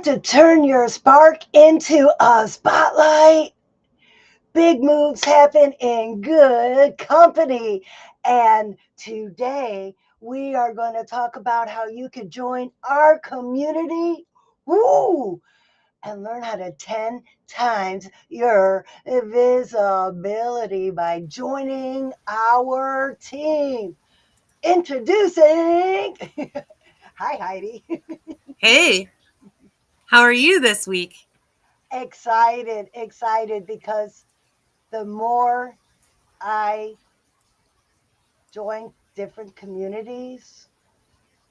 Want to turn your spark into a spotlight? Big moves happen in good company. And today we are going to talk about how you could join our community. Woo! And learn how to 10 times your visibility by joining our team. Introducing. Hi, Heidi. Hey, how are you this week? Excited because the more I join different communities,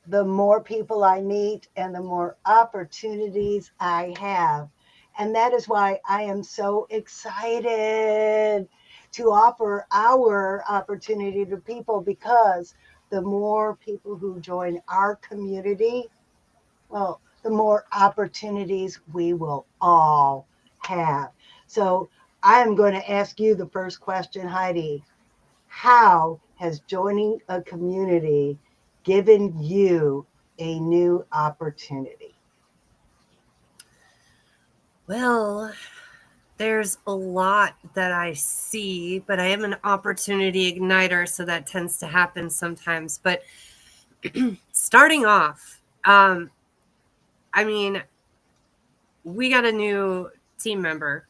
the more people I meet and the more opportunities I have. And that is why I am so excited to offer our opportunity to people, because the more people who join our community, well, the more opportunities we will all have. So I'm going to ask you the first question, Heidi. How has joining a community given you a new opportunity? Well, there's a lot that I see, but I am an opportunity igniter, so that tends to happen sometimes. But starting off, I mean, we got a new team member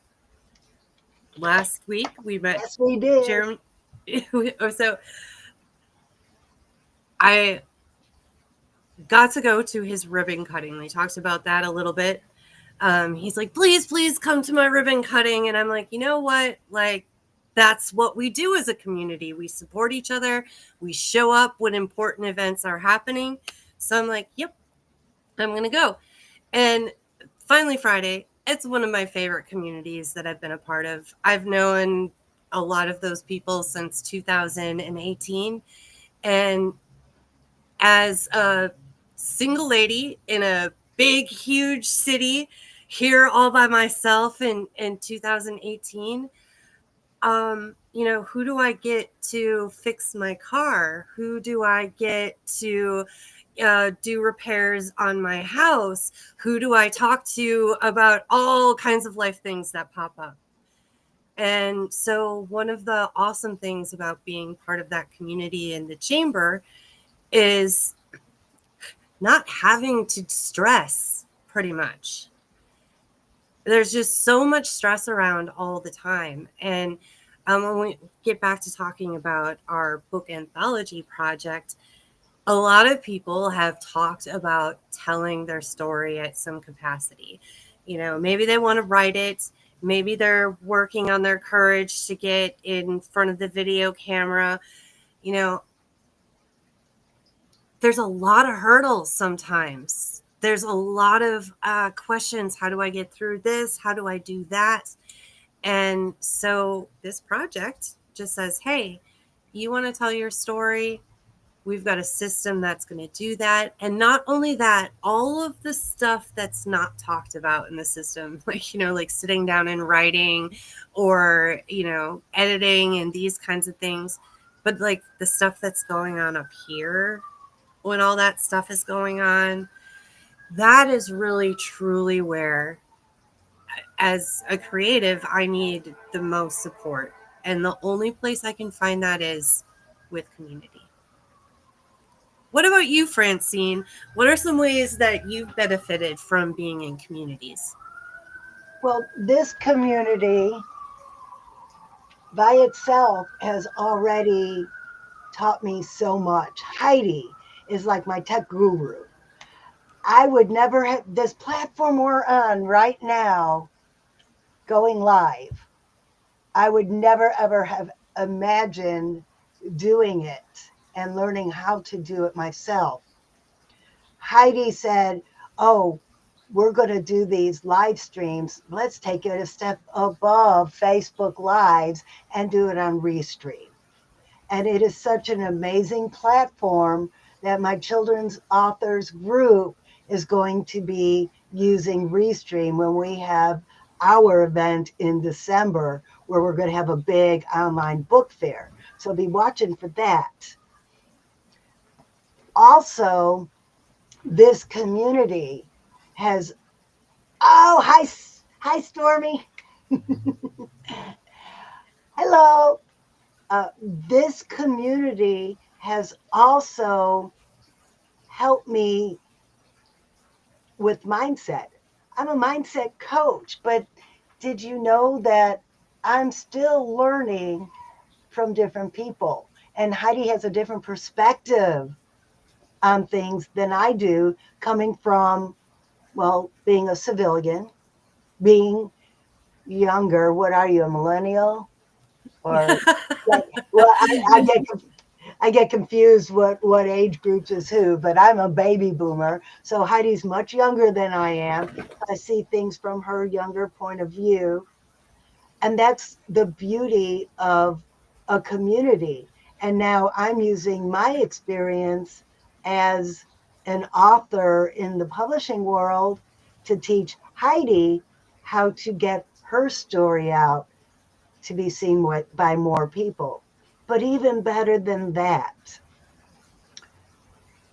last week. We met Yes, we did. Jeremy. So I got to go to his ribbon cutting. We talked about that a little bit. He's like, please come to my ribbon cutting. And I'm like, you know what? Like, that's what we do as a community. We support each other. We show up when important events are happening. So I'm like, yep, I'm going to go. And finally, Friday, it's one of my favorite communities that I've been a part of. I've known a lot of those people since 2018. And as a single lady in a big, huge city here all by myself in 2018, who do I get to fix my car? Who do I get to do repairs on my house? Who do I talk to about all kinds of life things that pop up? And so, one of the awesome things about being part of that community in the chamber is not having to stress, pretty much. There's just so much stress around all the time. And when we get back to talking about our book anthology project, a lot of people have talked about telling their story at some capacity. Maybe they want to write it. Maybe they're working on their courage to get in front of the video camera. You know, there's a lot of hurdles sometimes. There's a lot of questions. How do I get through this? How do I do that? And so this project just says, hey, you want to tell your story? We've got a system that's going to do that. And not only that, all of the stuff that's not talked about in the system, like sitting down and writing or, editing and these kinds of things, but like the stuff that's going on up here when all that stuff is going on, that is really truly where, as a creative, I need the most support. And the only place I can find that is with community. What about you, Francine? What are some ways that you've benefited from being in communities? Well, this community by itself has already taught me so much. Heidi is like my tech guru. I would never have this platform we're on right now going live. I would never ever have imagined doing it and learning how to do it myself. Heidi said, oh, we're going to do these live streams. Let's take it a step above Facebook Lives and do it on Restream. And it is such an amazing platform that my children's authors group is going to be using Restream when we have our event in December, where we're going to have a big online book fair. So be watching for that. Also, this community has Oh, hi, Stormy. Hello. This community has also helped me with mindset. I'm a mindset coach, but did you know that I'm still learning from different people? And Heidi has a different perspective on things than I do, coming from, well, being a civilian, being younger. What are you, a millennial? Or, like, well, I get confused what age groups is who, but I'm a baby boomer. So Heidi's much younger than I am. I see things from her younger point of view. And that's the beauty of a community. And now I'm using my experience as an author in the publishing world to teach Heidi how to get her story out to be seen by more people. But even better than that,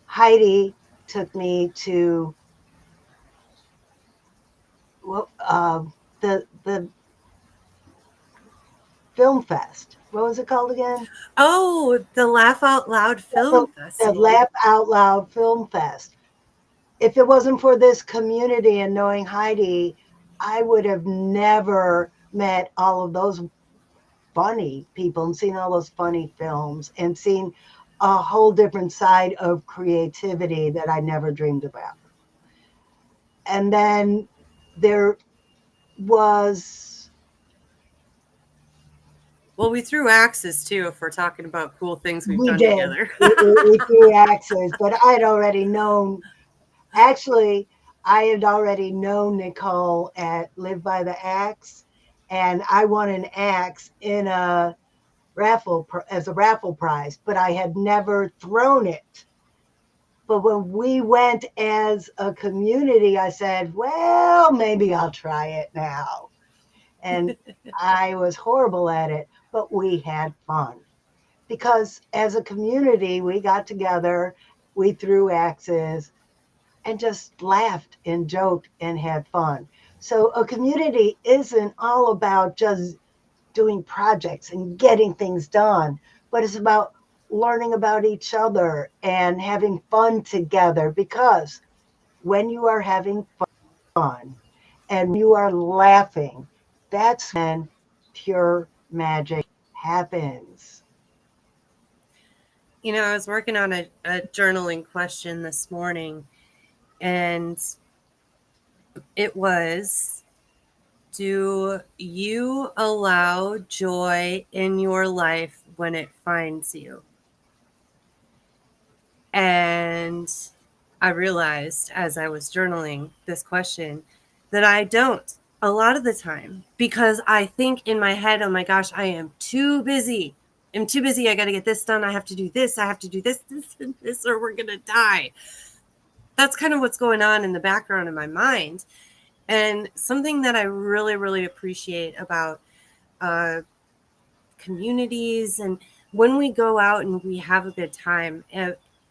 Heidi took me to well, the film fest. What was it called again? Oh, the Laugh Out Loud The, Film the Festival. Laugh Out Loud Film Fest. If it wasn't for this community and knowing Heidi, I would have never met all of those funny people and seen all those funny films and seen a whole different side of creativity that I never dreamed about. And then there was, Well, we threw axes too if we're talking about cool things we've we done did, together. we threw axes, but I had already known, actually, I had already known Nicole at Live by the Axe, and I won an axe in a as a raffle prize, but I had never thrown it. But when we went as a community, I said, well, maybe I'll try it now. And I was horrible at it, but we had fun because as a community, we got together, we threw axes and just laughed and joked and had fun. So a community isn't all about just doing projects and getting things done, but it's about learning about each other and having fun together, because when you are having fun and you are laughing, that's when pure magic happens. You know, I was working on a journaling question this morning, and it was, do you allow joy in your life when it finds you? And I realized as I was journaling this question that I don't a lot of the time, because I think in my head, oh my gosh, I am too busy. I'm too busy. I got to get this done. I have to do this. I have to do this, this, and this, or we're going to die. That's kind of what's going on in the background of my mind. And something that I really, really appreciate about uh, communities, and when we go out and we have a good time,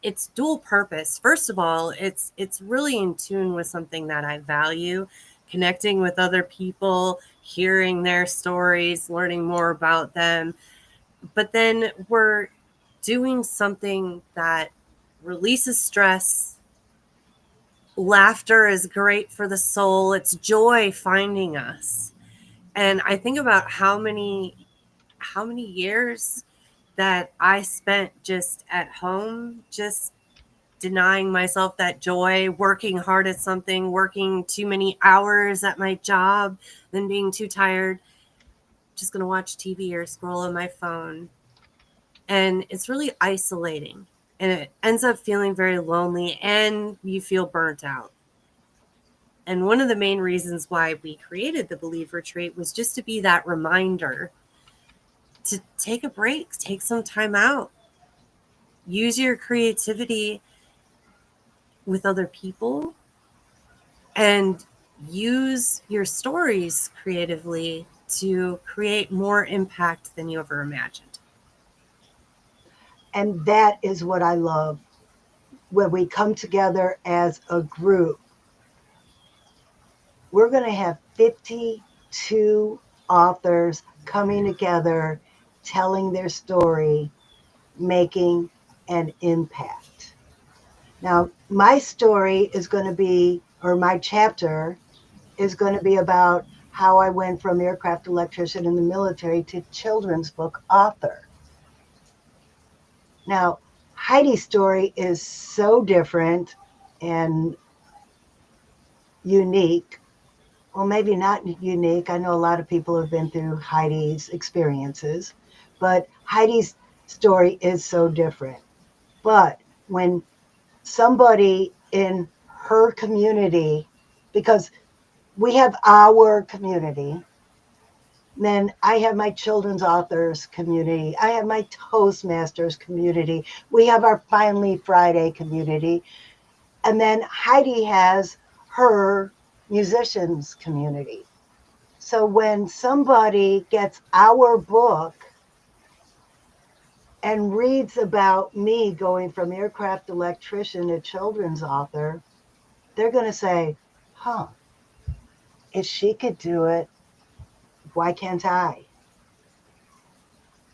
it's dual purpose. First of all, it's really in tune with something that I value, connecting with other people, hearing their stories, learning more about them. But then we're doing something that releases stress. Laughter is great for the soul. It's joy finding us. And I think about how many years that I spent just at home, just denying myself that joy, working hard at something, working too many hours at my job, then being too tired, just going to watch TV or scroll on my phone. And it's really isolating. And it ends up feeling very lonely, and you feel burnt out. And one of the main reasons why we created the Believe Retreat was just to be that reminder to take a break, take some time out, use your creativity with other people, and use your stories creatively to create more impact than you ever imagined. And that is what I love, when we come together as a group we're going to have 52 authors coming together, telling their story, making an impact. Now, my story is going to be, or my chapter is going to be about how I went from aircraft electrician in the military to children's book author. Now, Heidi's story is so different and unique. Well, maybe not unique. I know a lot of people have been through Heidi's experiences, but Heidi's story is so different. But when somebody in her community, because we have our community, then I have my children's authors community. I have my Toastmasters community. We have our Finally Friday community. And then Heidi has her musicians community. So when somebody gets our book and reads about me going from aircraft electrician to children's author, they're going to say, huh, if she could do it, why can't I?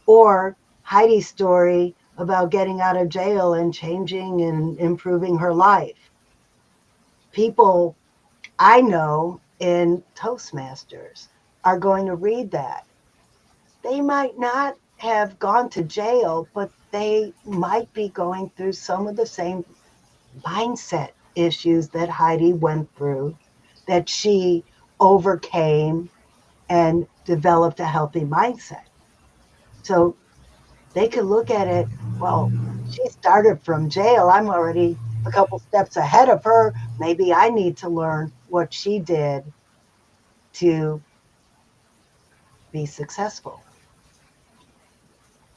Or Heidi's story about getting out of jail and changing and improving her life. People I know in Toastmasters are going to read that. They might not have gone to jail, but they might be going through some of the same mindset issues that Heidi went through, that she overcame and developed a healthy mindset. So they could look at it, well, she started from jail. I'm already a couple steps ahead of her. Maybe I need to learn what she did to be successful.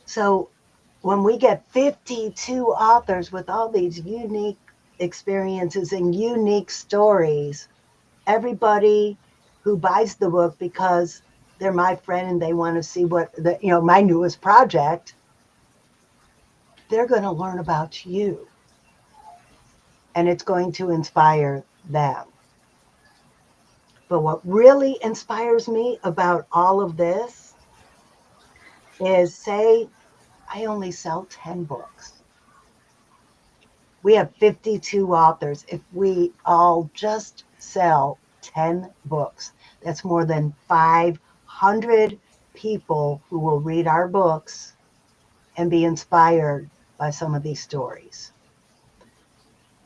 So when we get 52 authors with all these unique experiences and unique stories, everybody who buys the book because they're my friend and they want to see what my newest project, they're going to learn about you and it's going to inspire them. But what really inspires me about all of this is, say I only sell 10 books. We have 52 authors. If we all just sell 10 books, that's more than 500 people who will read our books and be inspired by some of these stories.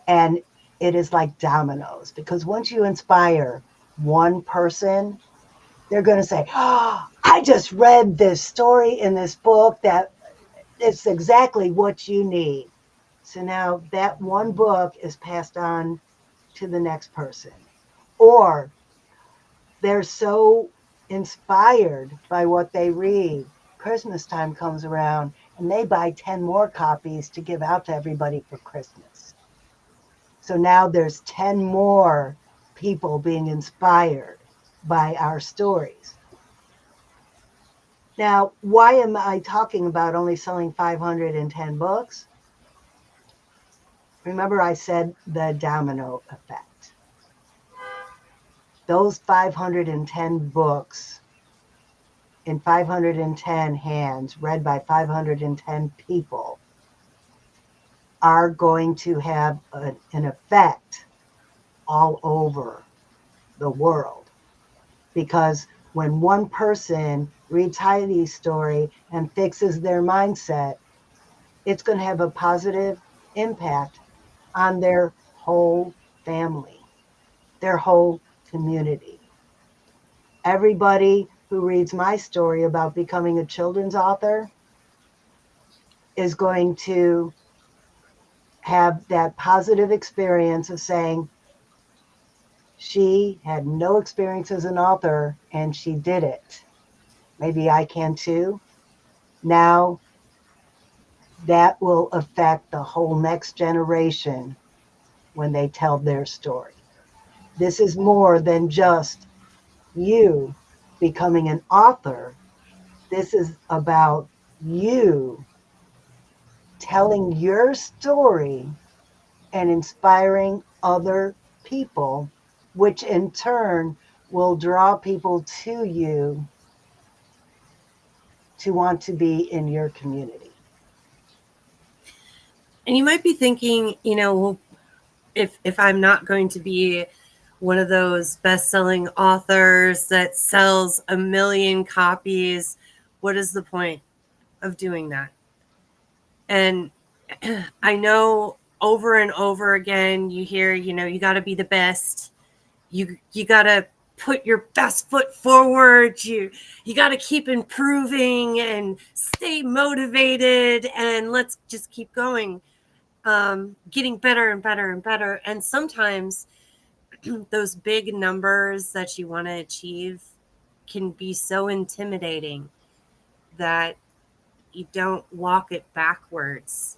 And it is like dominoes, because once you inspire one person, they're going to say, oh, I just read this story in this book that it's exactly what you need. So now that one book is passed on to the next person. Or they're so inspired by what they read. Christmas time comes around and they buy 10 more copies to give out to everybody for Christmas. So now there's 10 more people being inspired by our stories. Now, why am I talking about only selling 510 books? Remember, I said the domino effect. Those 510 books in 510 hands, read by 510 people, are going to have an effect all over the world. Because when one person reads Heidi's story and fixes their mindset, it's going to have a positive impact on their whole family, their whole community. Everybody who reads my story about becoming a children's author is going to have that positive experience of saying, she had no experience as an author and she did it. Maybe I can too. Now that will affect the whole next generation when they tell their story. This is more than just you becoming an author. This is about you telling your story and inspiring other people which in turn will draw people to you to want to be in your community. And you might be thinking, well, if I'm not going to be one of those best-selling authors that sells 1 million copies, what is the point of doing that? And I know over and over again you hear, you got to be the best. You got to put your best foot forward. You got to keep improving and stay motivated, and let's just keep going, getting better and better and better. And sometimes those big numbers that you want to achieve can be so intimidating that you don't walk it backwards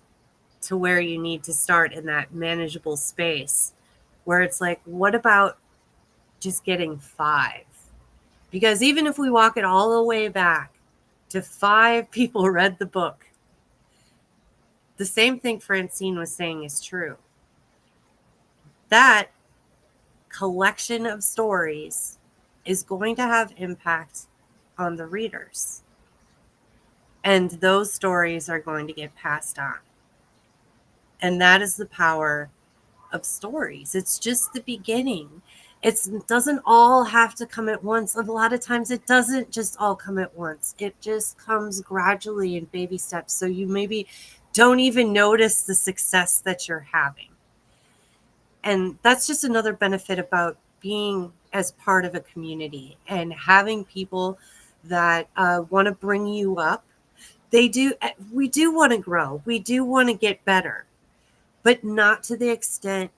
to where you need to start in that manageable space where it's like, what about just getting 5? Because even if we walk it all the way back to 5 people read the book, the same thing Francine was saying is true. That collection of stories is going to have impact on the readers. And those stories are going to get passed on. And that is the power of stories. It's just the beginning. It doesn't all have to come at once. A lot of times it doesn't just all come at once. It just comes gradually in baby steps. So you maybe don't even notice the success that you're having. And that's just another benefit about being as part of a community and having people that want to bring you up. We do want to grow. We do want to get better, but not to the extent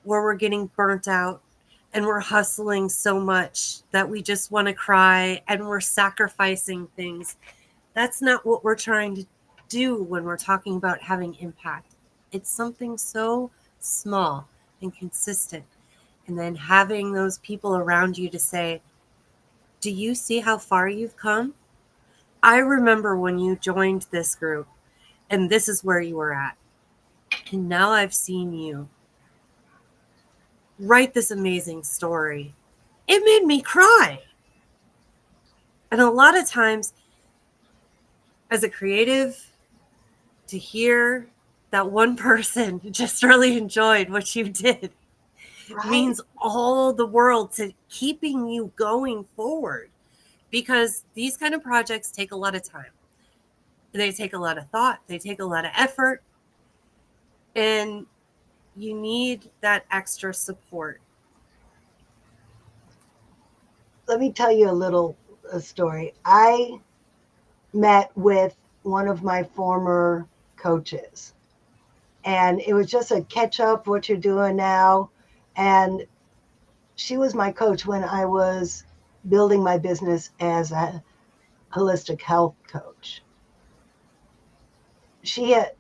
where we're getting burnt out and we're hustling so much that we just want to cry and we're sacrificing things. That's not what we're trying to do when we're talking about having impact. It's something so small and consistent. And then having those people around you to say, do you see how far you've come? I remember when you joined this group and this is where you were at. And now I've seen you write this amazing story. It made me cry. And a lot of times, as a creative, to hear that one person just really enjoyed what you did means all the world to keeping you going forward. Because these kind of projects take a lot of time. They take a lot of thought. They take a lot of effort. And you need that extra support. Let me tell you a story. I met with one of my former coaches, and it was just a catch up, what you're doing now. And she was my coach when I was building my business as a holistic health coach. She had,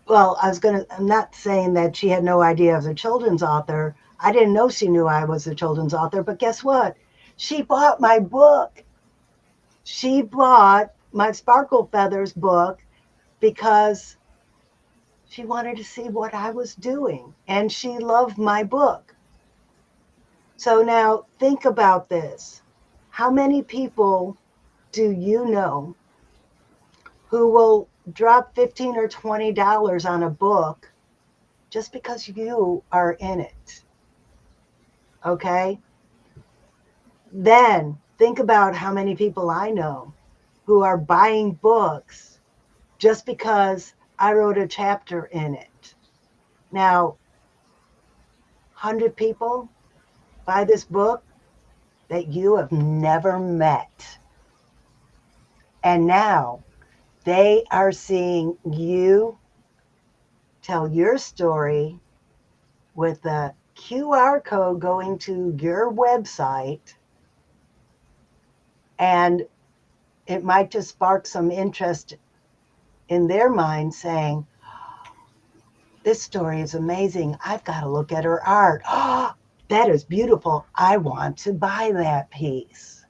well, I'm not saying that she had no idea I was a children's author. I didn't know she knew I was a children's author, but guess what? She bought my book. She bought my Sparkle Feathers book because she wanted to see what I was doing, and she loved my book. So now think about this. How many people do you know who will drop $15 or $20 on a book just because you are in it? Okay? Then think about how many people I know who are buying books just because I wrote a chapter in it. Now, 100 people buy this book that you have never met. And now they are seeing you tell your story with a QR code going to your website, and it might just spark some interest in their mind saying, this story is amazing. I've got to look at her art. Oh, that is beautiful. I want to buy that piece.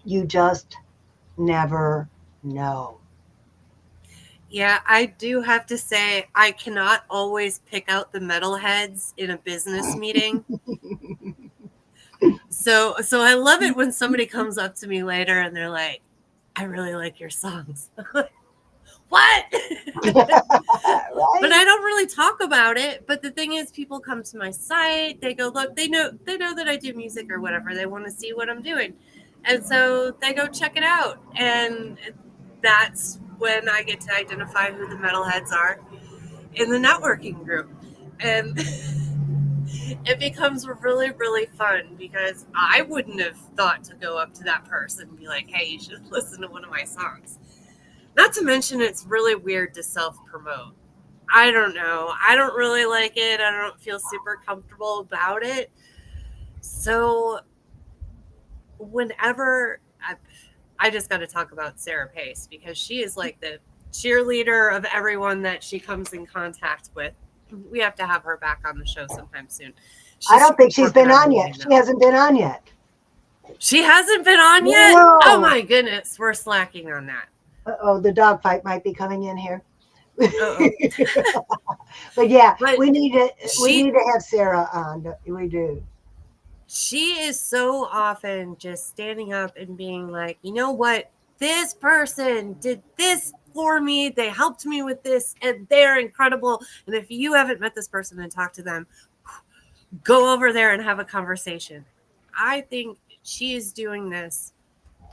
You just never know. Yeah, I do have to say, I cannot always pick out the metalheads in a business meeting. So I love it when somebody comes up to me later and they're like, I really like your songs. What? But I don't really talk about it. But the thing is, people come to my site, they go, look, they know that I do music or whatever. They want to see what I'm doing. And so they go check it out. And that's when I get to identify who the metalheads are in the networking group. And it becomes really, really fun because I wouldn't have thought to go up to that person and be like, hey, you should listen to one of my songs. Not to mention, it's really weird to self-promote. I don't know. I don't really like it. I don't feel super comfortable about it. So whenever I just got to talk about Sarah Pace because she is like the cheerleader of everyone that she comes in contact with. We have to have her back on the show sometime soon. I don't think she's been on yet. She hasn't been on yet. She hasn't been on yet? No. Oh my goodness. We're slacking on that. Uh-oh, the dog fight might be coming in here. Uh-oh. But yeah, But we need to have Sarah on. We do. She is so often just standing up and being like, you know what? This person did this for me. They helped me with this and they're incredible. And if you haven't met this person and talked to them, go over there and have a conversation. I think she is doing this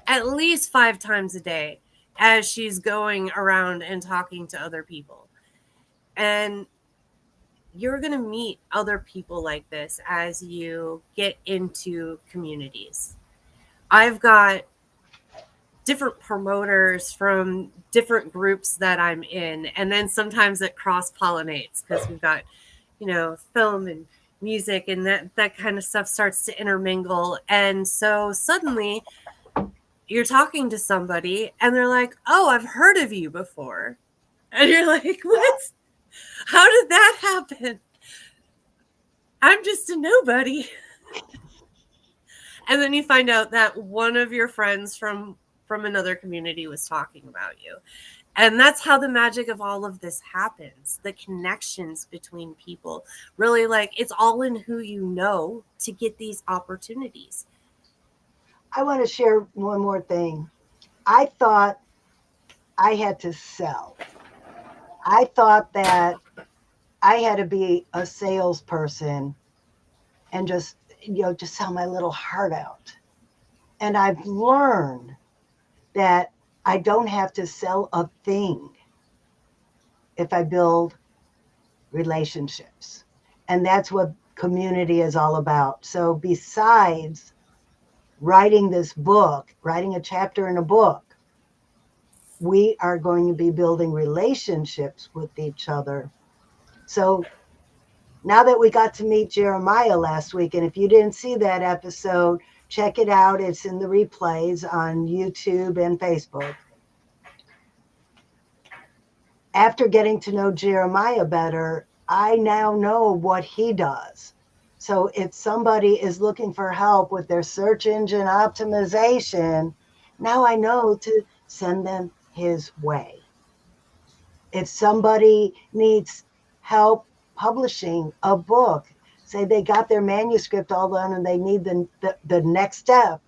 at least 5 times a day as she's going around and talking to other people. And you're going to meet other people like this as you get into communities. I've got different promoters from different groups that I'm in, and then sometimes it cross-pollinates because we've got, film and music and that kind of stuff starts to intermingle. And so suddenly you're talking to somebody and they're like, oh, I've heard of you before. And you're like, what? How did that happen? I'm just a nobody. And then you find out that one of your friends from another community was talking about you. And that's how the magic of all of this happens. The connections between people. Really, it's all in who you know to get these opportunities. I want to share one more thing. I thought I had to sell. I thought that I had to be a salesperson and just sell my little heart out. And I've learned that I don't have to sell a thing if I build relationships. And that's what community is all about. So besides writing this book, writing a chapter in a book, we are going to be building relationships with each other. So now that we got to meet Jeremiah last week, and if you didn't see that episode, check it out. It's in the replays on YouTube and Facebook. After getting to know Jeremiah better, I now know what he does. So if somebody is looking for help with their search engine optimization, now I know to send them his way. If somebody needs help publishing a book, say they got their manuscript all done and they need the next step,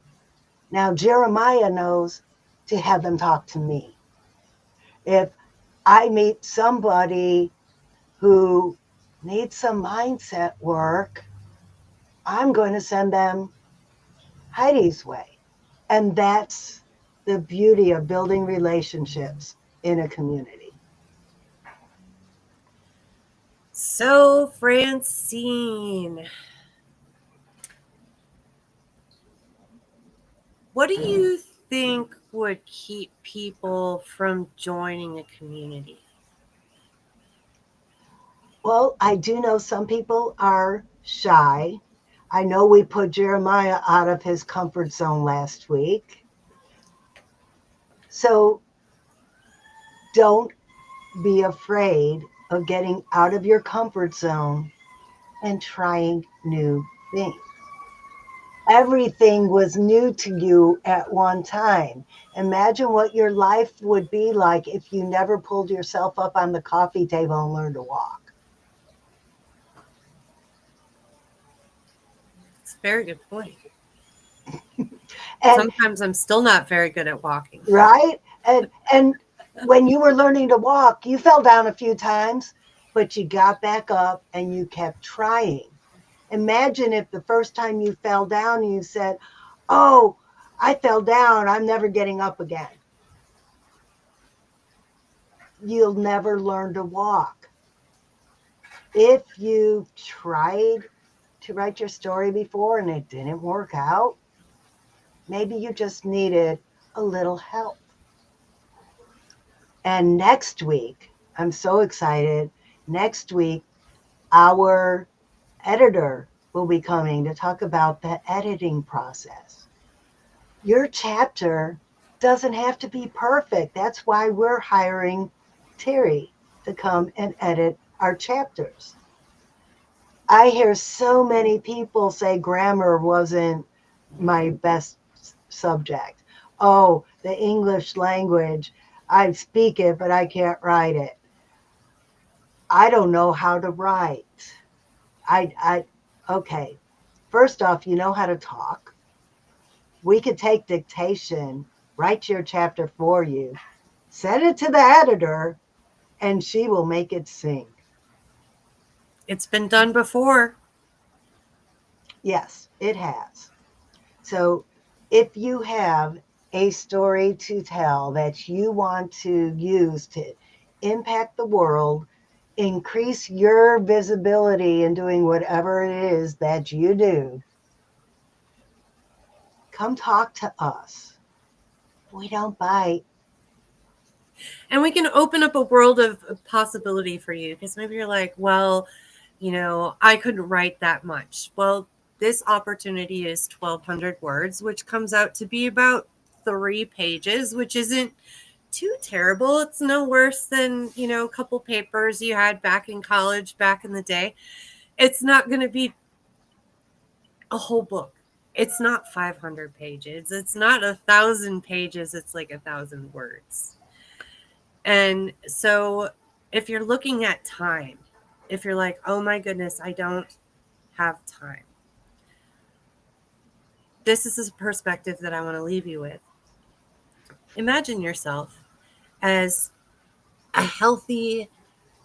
now Jeremiah knows to have them talk to me. If I meet somebody who needs some mindset work, I'm going to send them Heidi's way. And that's the beauty of building relationships in a community. So, Francine, what do you think would keep people from joining a community? Well, I do know some people are shy. I know we put Jeremiah out of his comfort zone last week. So don't be afraid of getting out of your comfort zone and trying new things. Everything was new to you at one time. Imagine what your life would be like if you never pulled yourself up on the coffee table and learned to walk. It's a very good point. And sometimes I'm still not very good at walking. right, and when you were learning to walk, you fell down a few times, but you got back up and you kept trying. Imagine if the first time you fell down, you said, "Oh, I fell down. I'm never getting up again." You'll never learn to walk. If you've tried to write your story before and it didn't work out, maybe you just needed a little help. And next week, I'm so excited. Next week, our editor will be coming to talk about the editing process. Your chapter doesn't have to be perfect. That's why we're hiring Terry to come and edit our chapters. I hear so many people say grammar wasn't my best subject. Oh, the English language, I speak it, but I can't write it. I don't know how to write. Okay. First off, you know how to talk. We could take dictation, write your chapter for you, send it to the editor, and she will make it sing. It's been done before. Yes, it has. So if you have a story to tell that you want to use to impact the world, increase your visibility in doing whatever it is that you do, come talk to us. We don't bite. And we can open up a world of possibility for you, because maybe you're like, well, I couldn't write that much. Well, this opportunity is 1,200 words, which comes out to be about 3 pages, which isn't too terrible. It's no worse than, a couple papers you had back in college, back in the day. It's not going to be a whole book. It's not 500 pages. It's not 1,000 pages. It's like 1,000 words. And so if you're looking at time, if you're like, oh my goodness, I don't have time, this is a perspective that I want to leave you with. Imagine yourself as a healthy,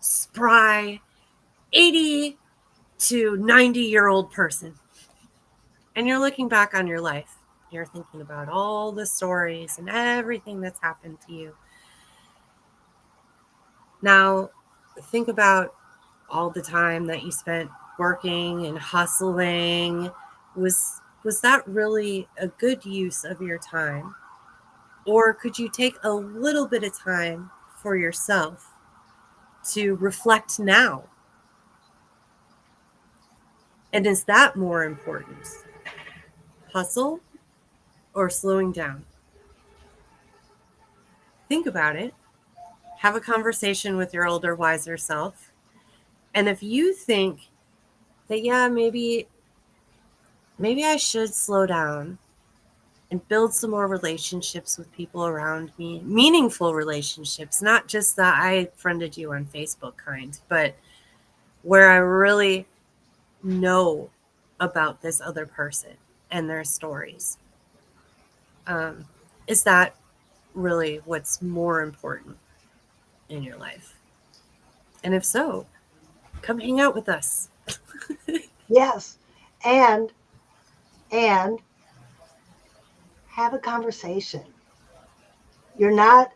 spry, 80 to 90-year-old person. And you're looking back on your life. You're thinking about all the stories and everything that's happened to you. Now, think about all the time that you spent working and hustling. Was that really a good use of your time? Or could you take a little bit of time for yourself to reflect now? And is that more important? Hustle or slowing down? Think about it. Have a conversation with your older, wiser self. And if you think that, yeah, maybe I should slow down and build some more relationships with people around me, meaningful relationships, not just that I friended you on Facebook kind, but where I really know about this other person and their stories. Is that really what's more important in your life? And if so, come hang out with us. Yes. And have a conversation. You're not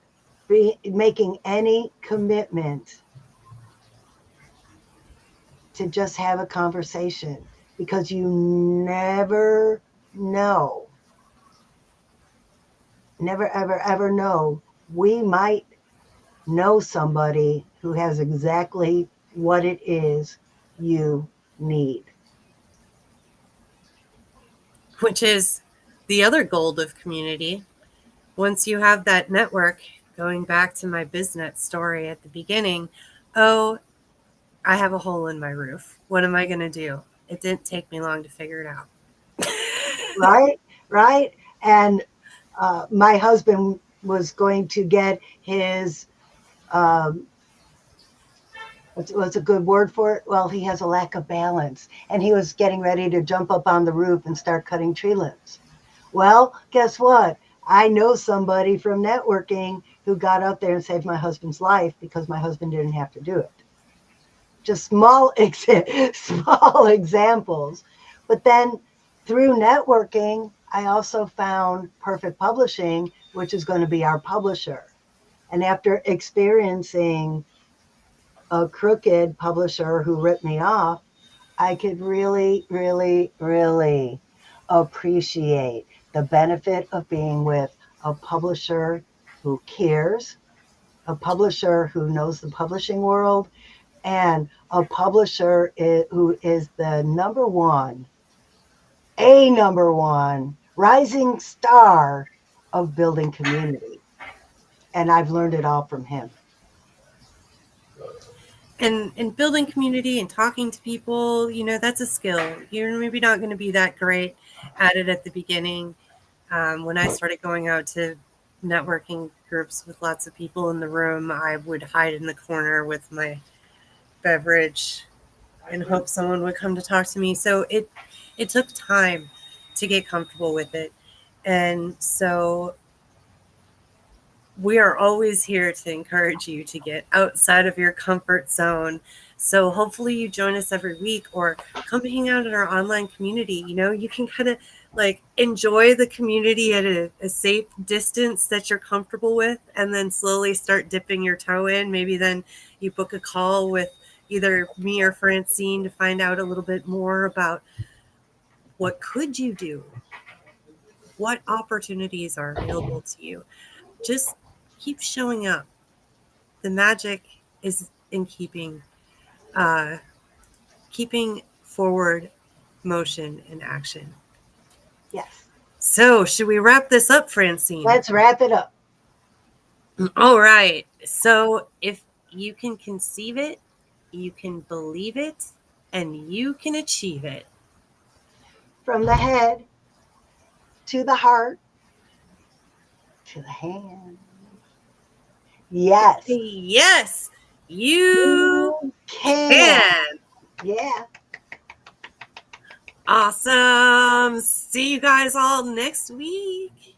making any commitment to just have a conversation, because you never know. Never, ever, ever know. We might know somebody who has exactly what it is you need. Which is the other gold of community. Once you have that network, going back to my BizNet story at the beginning, oh, I have a hole in my roof. What am I going to do? It didn't take me long to figure it out. Right. And my husband was going to get his, what's a good word for it? Well, he has a lack of balance. And he was getting ready to jump up on the roof and start cutting tree limbs. Well, guess what? I know somebody from networking who got out there and saved my husband's life because my husband didn't have to do it. Just small examples. But then through networking, I also found Perfect Publishing, which is going to be our publisher. And after experiencing a crooked publisher who ripped me off, I could really, really, really appreciate the benefit of being with a publisher who cares, a publisher who knows the publishing world, and a publisher who is the number one rising star of building community. And I've learned it all from him. And building community and talking to people, that's a skill. You're maybe not going to be that great at it at the beginning. When I started going out to networking groups with lots of people in the room, I would hide in the corner with my beverage and hope someone would come to talk to me. So it took time to get comfortable with it. And so we are always here to encourage you to get outside of your comfort zone. So hopefully you join us every week or come hang out in our online community. You can kind of like enjoy the community at a safe distance that you're comfortable with, and then slowly start dipping your toe in. Maybe then you book a call with either me or Francine to find out a little bit more about what could you do, what opportunities are available to you. Just keep showing up. The magic is in keeping forward motion and action. Yes. So should we wrap this up, Francine? Let's wrap it up. All right. So if you can conceive it, you can believe it, and you can achieve it. From the head to the heart to the hand. Yes. Yes, you can. can. Yeah. Awesome. See you guys all next week.